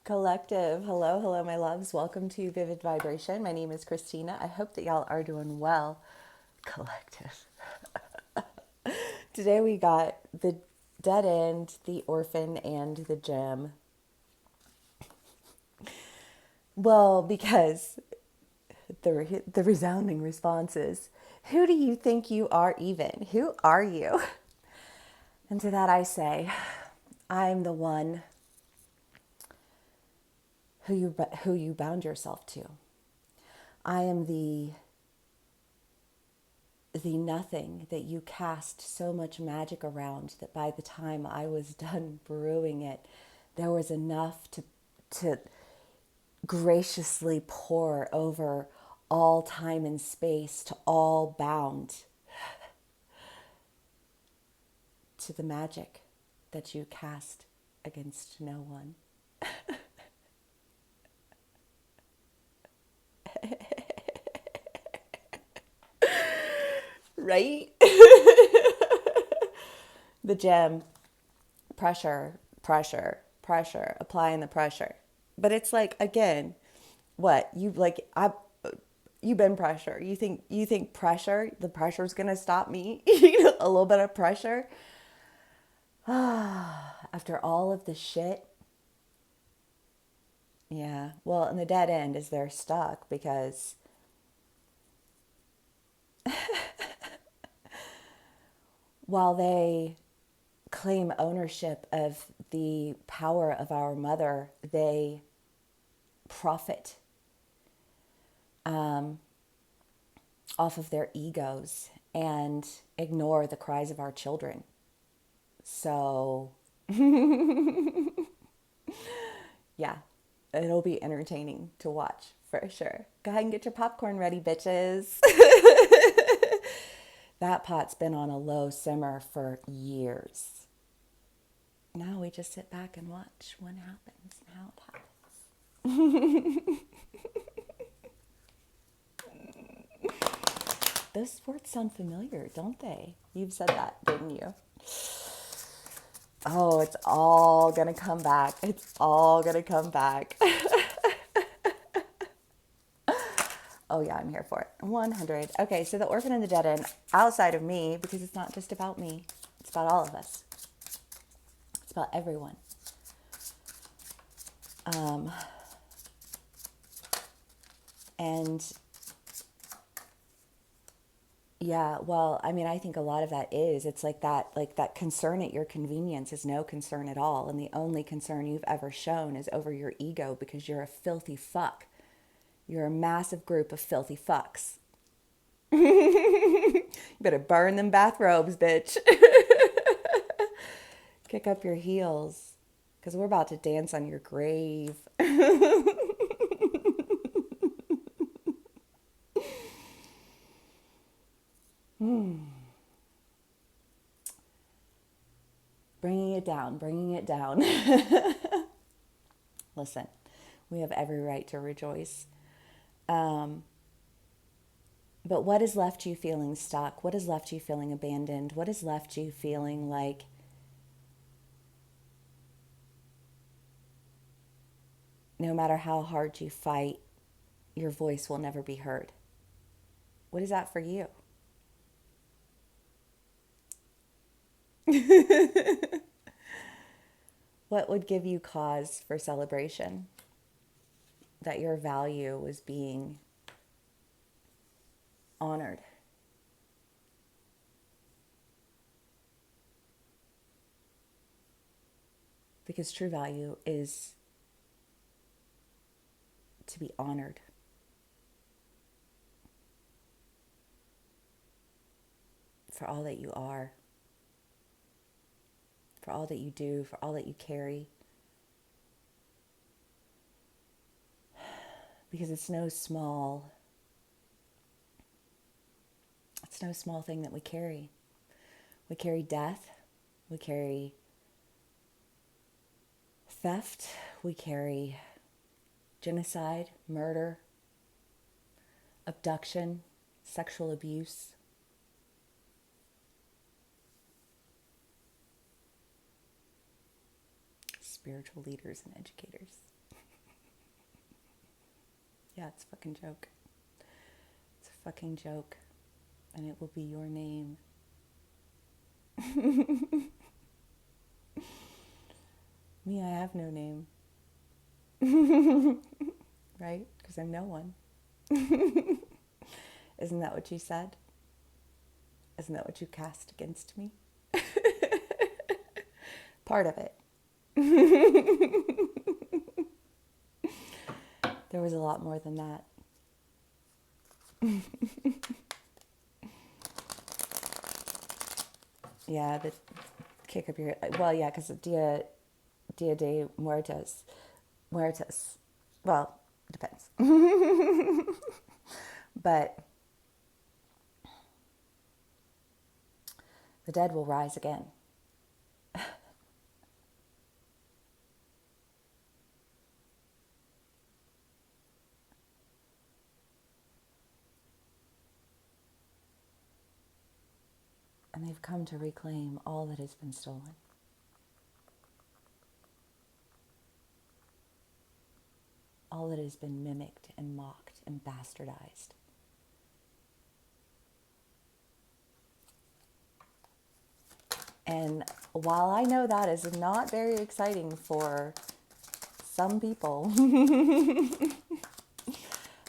Collective. Hello, hello, my loves. Welcome to Vivid Vibration. My name is Christina. I hope that y'all are doing well. Collective. Today we got the dead end, the orphan, and the gem. Well, because the resounding response is, who do you think you are even? Who are you? And to that I say, I'm the one who you bound yourself to. I am the nothing that you cast so much magic around that by the time I was done brewing it, there was enough to graciously pour over all time and space, to all bound to the magic that you cast against no one. Right? The gem, pressure, pressure, pressure, applying the pressure. But it's like, again, what you like, you've been pressure. You think pressure, the pressure's gonna stop me? A little bit of pressure. After all of the shit. Yeah. Well, and the dead end is they're stuck because while they claim ownership of the power of our mother, they profit off of their egos and ignore the cries of our children. So, yeah, it'll be entertaining to watch for sure. Go ahead and get your popcorn ready, bitches. That pot's been on a low simmer for years. Now we just sit back and watch what happens and how it happens. Those words sound familiar, don't they? You've said that, didn't you? Oh, it's all gonna come back. It's all gonna come back. Oh yeah, I'm here for it. 100. Okay, so the orphan and the dead end, outside of me, because it's not just about me, it's about all of us. It's about everyone. And yeah, well, I mean, I think a lot of that is, it's like that concern at your convenience is no concern at all. And the only concern you've ever shown is over your ego because you're a filthy fuck. You're a massive group of filthy fucks. You better burn them bathrobes, bitch. Kick up your heels because we're about to dance on your grave. Bringing it down, bringing it down. Listen, we have every right to rejoice. But what has left you feeling stuck? What has left you feeling abandoned? What has left you feeling like no matter how hard you fight, your voice will never be heard? What is that for you? What would give you cause for celebration? That your value was being honored. Because true value is to be honored. For all that you are. For all that you do. For all that you carry. Because it's no small thing that we carry. We carry death. We carry theft. We carry genocide, murder, abduction, sexual abuse. Spiritual leaders and educators. Yeah, it's a fucking joke. It's a fucking joke. And it will be your name. Me, I have no name. Right? Because I'm no one. Isn't that what you said? Isn't that what you cast against me? Part of it. There was a lot more than that. Yeah, the kick up your... Well, yeah, because Dia de Muertos. Muertos. Well, depends. But the dead will rise again. And they've come to reclaim all that has been stolen. All that has been mimicked and mocked and bastardized. And while I know that is not very exciting for some people,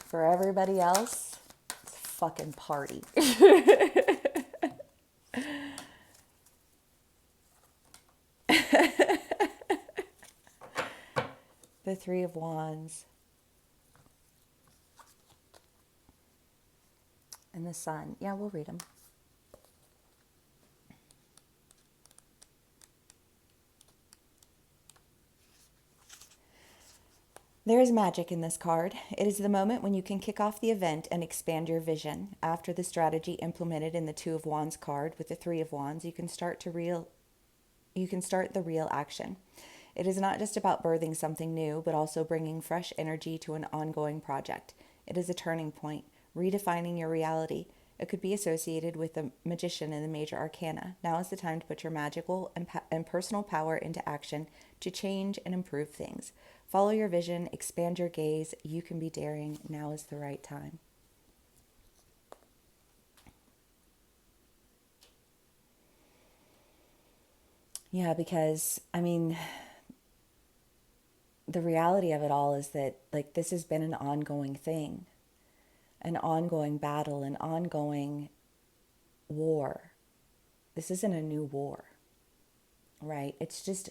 for everybody else, it's a fucking party. The Three of Wands and the Sun. Yeah, we'll read them. There is magic in this card. It is the moment when you can kick off the event and expand your vision. After the strategy implemented in the Two of Wands card with the Three of Wands, you can start the real action. It is not just about birthing something new, but also bringing fresh energy to an ongoing project. It is a turning point, redefining your reality. It could be associated with the magician in the major arcana. Now is the time to put your magical and personal power into action to change and improve things. Follow your vision, expand your gaze. You can be daring. Now is the right time. Yeah, because, I mean, the reality of it all is that, like, this has been an ongoing thing, an ongoing battle, an ongoing war. This isn't a new war, right? It's just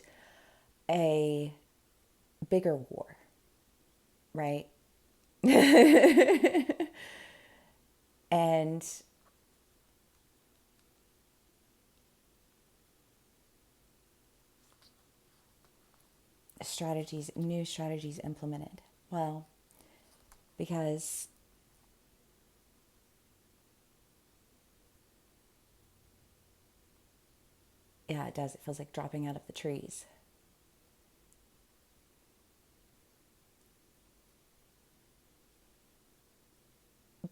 a bigger war, right? And new strategies implemented. Well, because yeah, it does. It feels like dropping out of the trees.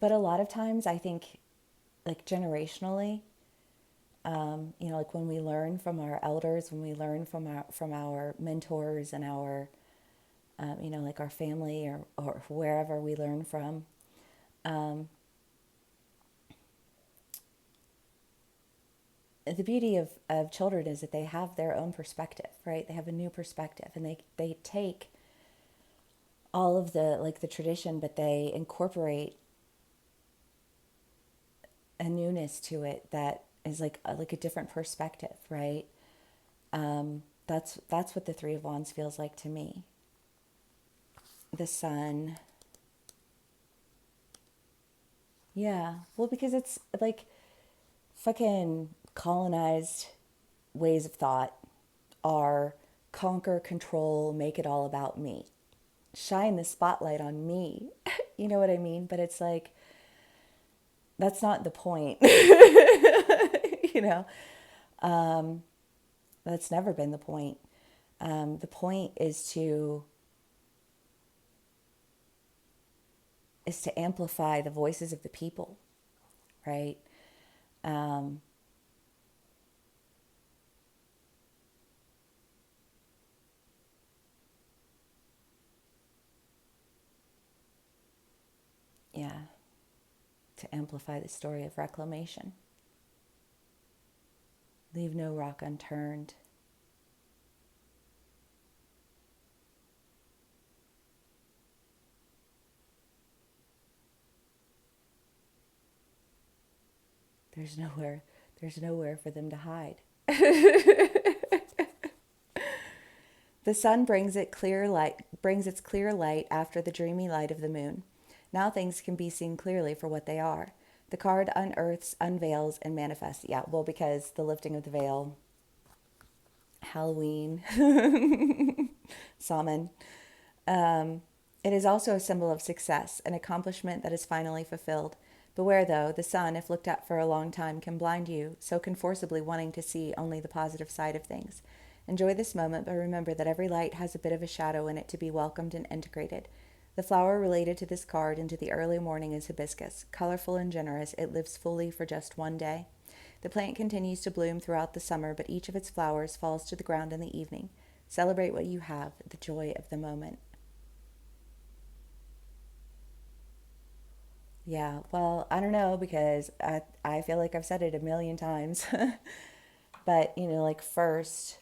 But a lot of times I think, like, generationally, like when we learn from our elders, when we learn from our mentors and our, like our family or wherever we learn from, the beauty of children is that they have their own perspective, right? They have a new perspective, and they take all of the tradition, but they incorporate a newness to it that is like a different perspective, right? That's what the Three of Wands feels like to me. The Sun. Yeah, well, because it's like fucking colonized ways of thought are conquer, control, make it all about me. Shine the spotlight on me. You know what I mean? But it's like, that's not the point. you know, that's never been the point. The point is to amplify the voices of the people, right? Yeah, to amplify the story of reclamation. Leave no rock unturned. There's nowhere, there's nowhere for them to hide. The sun brings its clear light after the dreamy light of the moon. Now things can be seen clearly for what they are. The card unearths, unveils, and manifests. Yeah, well, because the lifting of the veil, Halloween, Samhain. It is also a symbol of success, an accomplishment that is finally fulfilled. Beware, though, the sun, if looked at for a long time, can blind you, so can forcibly wanting to see only the positive side of things. Enjoy this moment, but remember that every light has a bit of a shadow in it to be welcomed and integrated. The flower related to this card into the early morning is hibiscus. Colorful and generous, it lives fully for just one day. The plant continues to bloom throughout the summer, but each of its flowers falls to the ground in the evening. Celebrate what you have, the joy of the moment. Yeah, well, I don't know because I feel like I've said it a million times. But, like first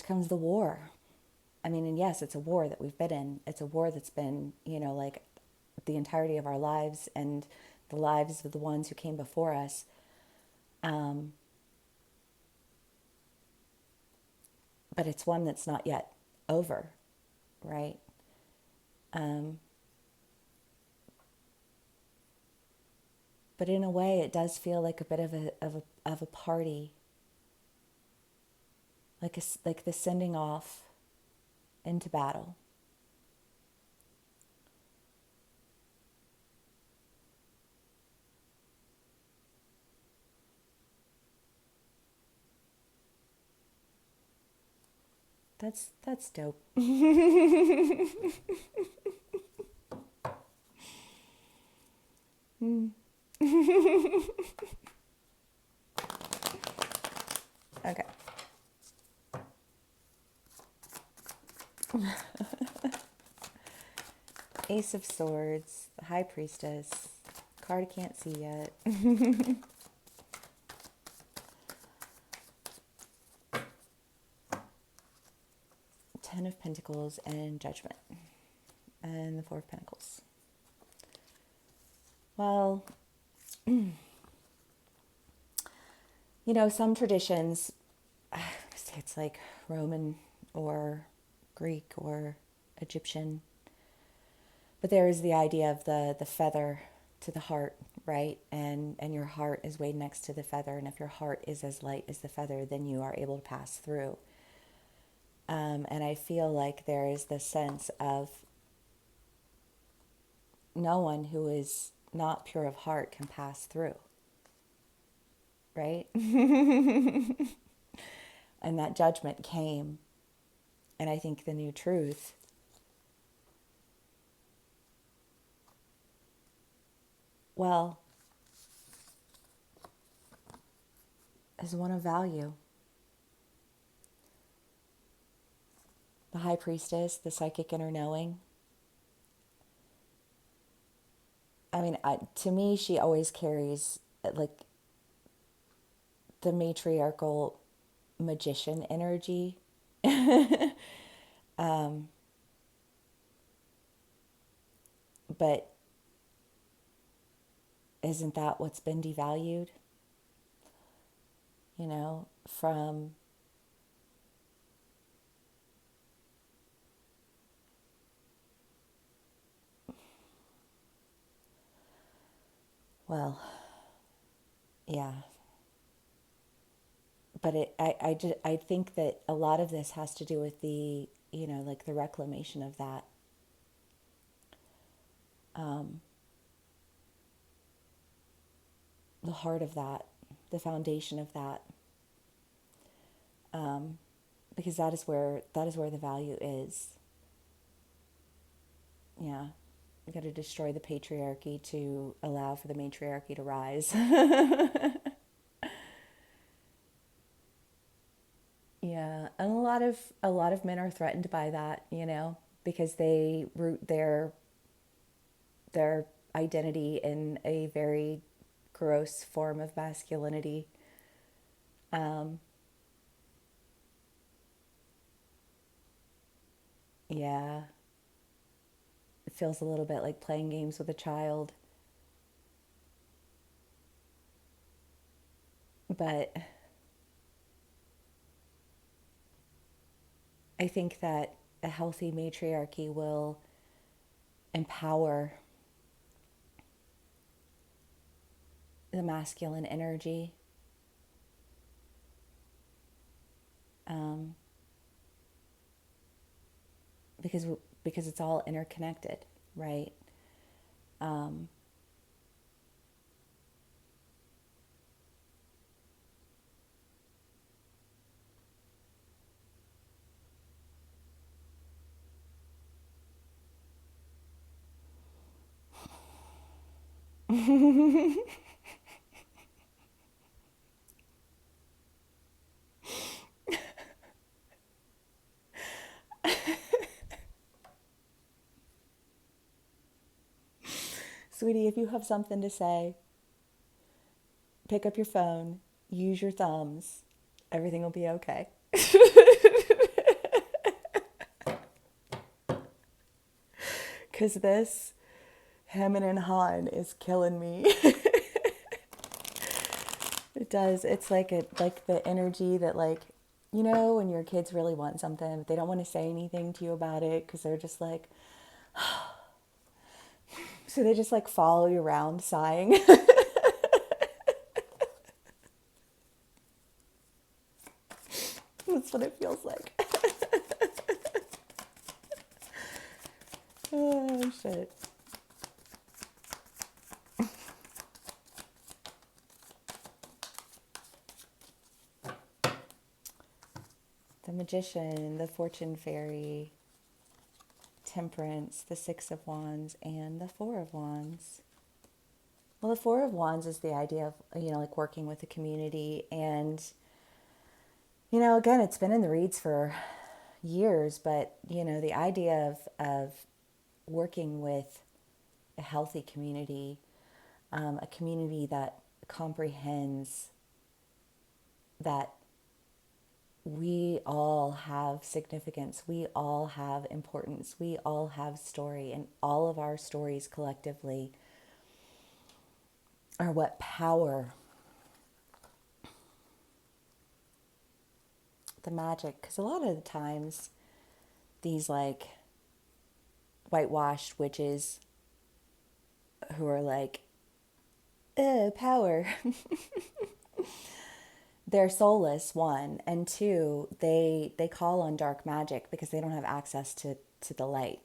comes the war. I mean, and yes, it's a war that we've been in. It's a war that's been, like the entirety of our lives and the lives of the ones who came before us. Um, but it's one that's not yet over, right? Um, but in a way, it does feel like a bit of a party, like the sending off into battle. That's dope. Mm. Okay. Ace of Swords, the High Priestess, card I can't see yet. Ten of Pentacles and Judgment, and the Four of Pentacles. Well, some traditions, say it's like Roman or Greek or Egyptian, but there is the idea of the feather to the heart, right? And your heart is weighed next to the feather, and if your heart is as light as the feather, then you are able to pass through. And I feel like there is this sense of no one who is not pure of heart can pass through, right? And that judgment came. And I think the new truth, well, is one of value. The High Priestess, the psychic inner knowing. I mean, to me, she always carries like the matriarchal magician energy. But isn't that what's been devalued? From, well, yeah. But I think that a lot of this has to do with the, like the reclamation of that. Um, the heart of that, the foundation of that. Because that is where the value is. Yeah. We got to destroy the patriarchy to allow for the matriarchy to rise. Yeah, and a lot of men are threatened by that, because they root their identity in a very gross form of masculinity. Um, yeah, it feels a little bit like playing games with a child, but I think that a healthy matriarchy will empower the masculine energy, um, because because it's all interconnected, right? Um, Sweetie, if you have something to say, pick up your phone, use your thumbs, everything will be okay. Because this hemming and hawing is killing me. It does. It's like the energy that, like, when your kids really want something, but they don't want to say anything to you about it because they're just like, so they just like follow you around sighing. That's what it feels like. Oh, shit. The Magician, the Fortune Fairy, Temperance, the Six of Wands, and the Four of Wands. Well, the Four of Wands is the idea of, like working with the community. And, again, it's been in the reads for years, but, the idea of working with a healthy community, a community that comprehends that we all have significance, we all have importance, we all have story, and all of our stories collectively are what power the magic. Because a lot of the times, these like whitewashed witches who are like, power, they're soulless, one, and two, they call on dark magic because they don't have access to the light.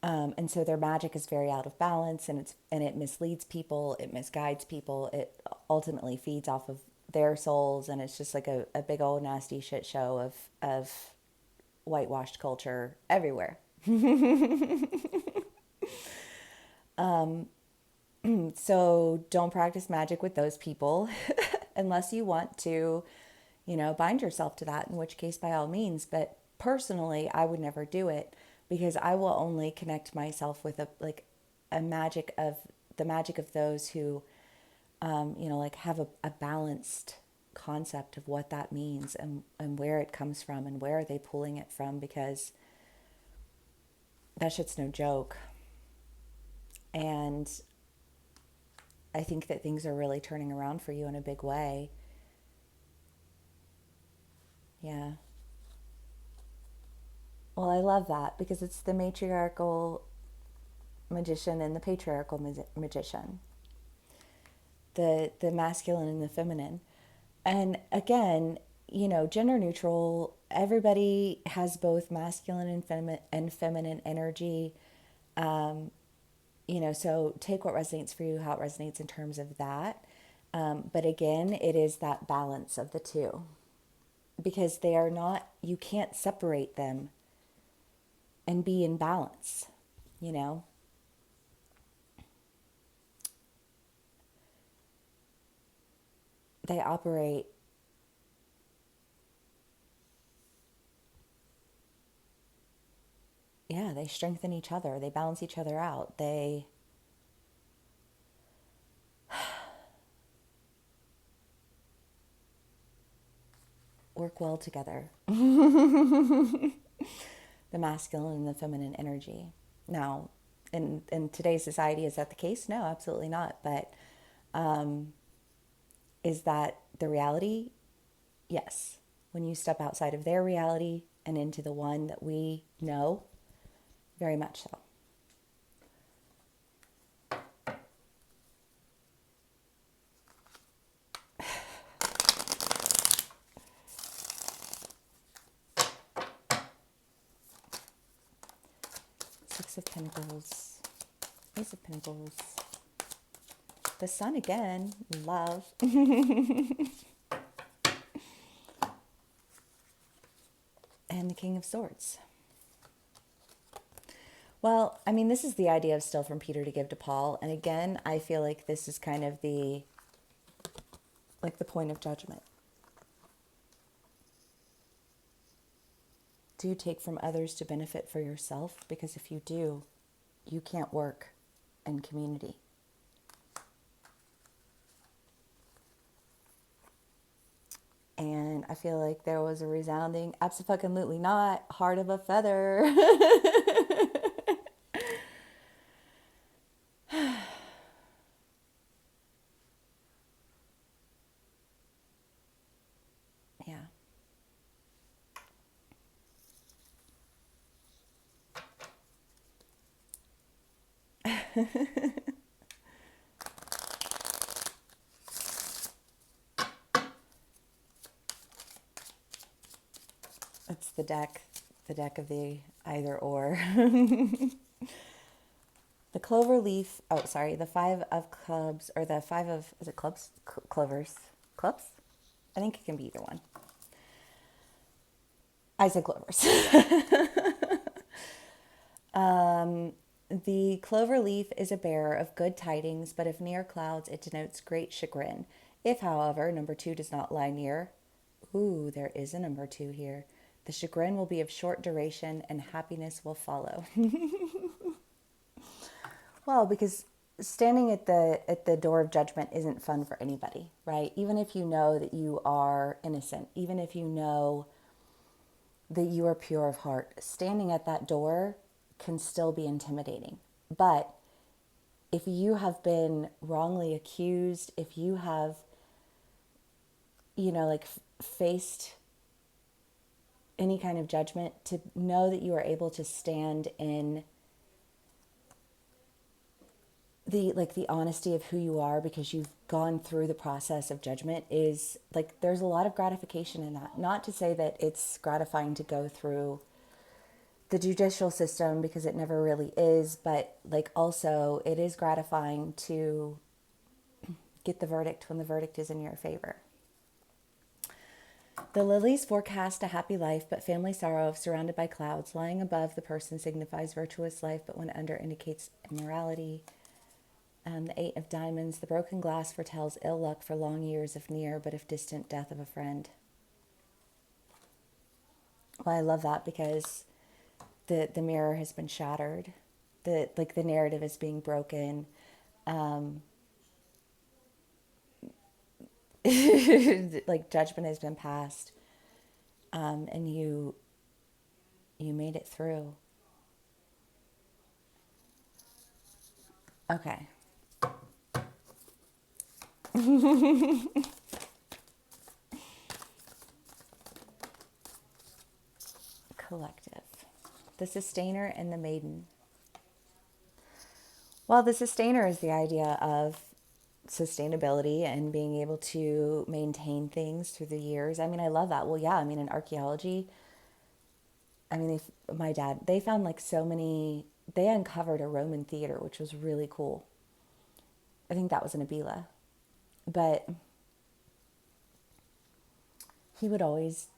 And so their magic is very out of balance, and it misleads people, it misguides people, it ultimately feeds off of their souls, and it's just like a big old nasty shit show of whitewashed culture everywhere. So don't practice magic with those people unless you want to, bind yourself to that, in which case, by all means. But personally, I would never do it because I will only connect myself with a magic of the magic of those who, like have a balanced concept of what that means and where it comes from and where are they pulling it from, because that shit's no joke. And I think that things are really turning around for you in a big way. Yeah. Well, I love that because it's the matriarchal magician and the patriarchal magician, the masculine and the feminine. And again, gender neutral, everybody has both masculine and feminine energy. So take what resonates for you, how it resonates in terms of that. But again, it is that balance of the two because they are not, you can't separate them and be in balance, you know? They operate yeah, they strengthen each other. They balance each other out. They work well together. The masculine and the feminine energy. Now, in today's society, is that the case? No, absolutely not. But is that the reality? Yes. When you step outside of their reality and into the one that we know, very much so. Six of Pentacles, Ace of Pentacles, the Sun again, love, and the King of Swords. Well, I mean, this is the idea of steal from Peter to give to Paul. And again, I feel like this is kind of the point of judgment. Do you take from others to benefit for yourself? Because if you do, you can't work in community. And I feel like there was a resounding, abso-fucking-lutely not, heart of a feather. Yeah. It's the deck of the either or. The clover leaf, oh, sorry, the five of clubs, or the five of, is it clubs? Clovers. Clubs? I think it can be either one. I said clovers. The clover leaf is a bearer of good tidings, but if near clouds, it denotes great chagrin. If, however, number two does not lie near, ooh, there is a number two here. The chagrin will be of short duration and happiness will follow. Well, because standing at the door of judgment isn't fun for anybody, right? Even if you know that you are innocent, even if you know that you are pure of heart, standing at that door can still be intimidating. But if you have been wrongly accused, if you have, faced any kind of judgment, to know that you are able to stand in the honesty of who you are because you've gone through the process of judgment is there's a lot of gratification in that. Not to say that it's gratifying to go through the judicial system because it never really is, but also it is gratifying to get the verdict when the verdict is in your favor. The lilies forecast a happy life, but family sorrow if surrounded by clouds. Lying above the person signifies virtuous life, but when under indicates immorality. The Eight of Diamonds, the broken glass foretells ill luck for long years if near, but if distant, death of a friend. Well, I love that because the mirror has been shattered. The narrative is being broken. Judgment has been passed. And you made it through. Okay. Collective. The Sustainer and the Maiden. Well, the Sustainer is the idea of sustainability and being able to maintain things through the years. I mean, I love that. Well, yeah, I mean, in archaeology, I mean, they found they uncovered a Roman theater, which was really cool. I think that was in Abila. But he would always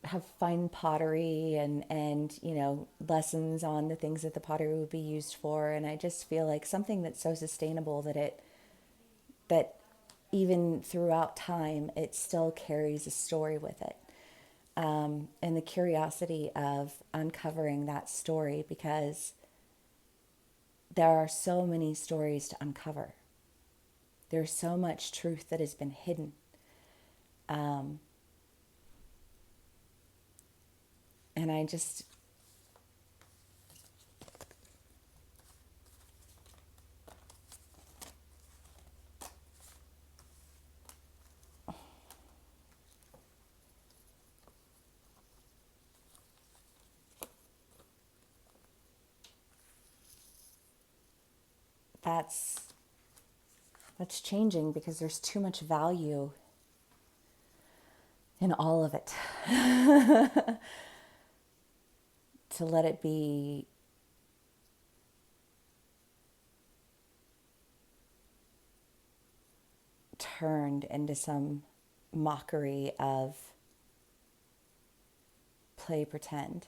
have fine pottery and lessons on the things that the pottery would be used for. And I just feel like something that's so sustainable that even throughout time, it still carries a story with it. and the curiosity of uncovering that story, because there are so many stories to uncover. There's so much truth that has been hidden. And I just, that's that's changing because there's too much value in all of it to let it be turned into some mockery of play pretend.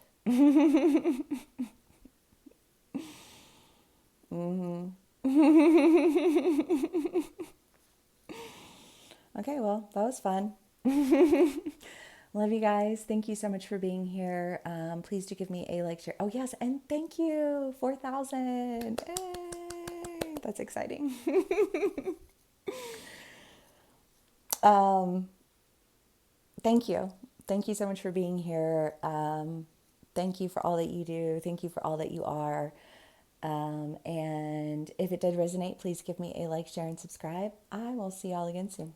Okay, well, that was fun. Love you guys. Thank you so much for being here. Please do give me a like, share. Oh, yes. And thank you. 4,000. Hey, that's exciting. Thank you. Thank you so much for being here. Thank you for all that you do. Thank you for all that you are. And if it did resonate, please give me a like, share, and subscribe. I will see y'all again soon.